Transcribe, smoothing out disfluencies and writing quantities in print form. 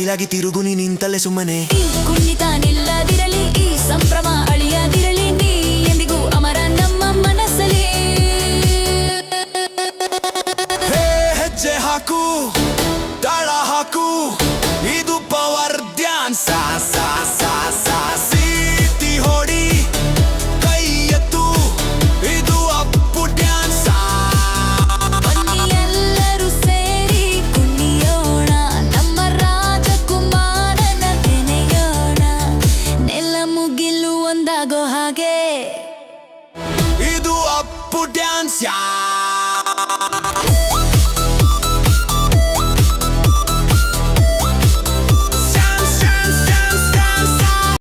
ಬಯಲಾಗಿ ತಿರುಗುನಿ ನಿಂತಲೆ ಸುಮ್ಮನೆ. ಈ ಕುಣಿತ ನಿಲ್ಲದಿರಲಿ, ಈ ಸಂಭ್ರಮ ಅಳಿಯದಿರಲಿ, ನೀ ಎಂದಿಗೂ ಅಮರ ನಮ್ಮ ಮನಸ್ಸಲ್ಲಿ. ಹೆಜ್ಜೆ ಹಾಕು, ತಾಳ ಹಾಕು, ಇದು ಪವರ್ ಡ್ಯಾನ್ಸ್. ಸೀಟಿ ಹೊಡಿ, ಕೈ ಎತ್ತು, ಇದು ಅಪ್ಪು ಡ್ಯಾನ್ಸ್. ಬನ್ನಿ ಎಲ್ಲರೂ ಸೇರಿ ಕುಣಿಯೋಣ, ನಮ್ಮ ರಾಜಕುಮಾರನ ನೆನೆಯೋಣ, ನೆಲ ಮುಗಿಲು ಒಂದಾಗೋ ಹಾಗೆ ಇದು ಅಪ್ಪು ಡ್ಯಾನ್ಸ್.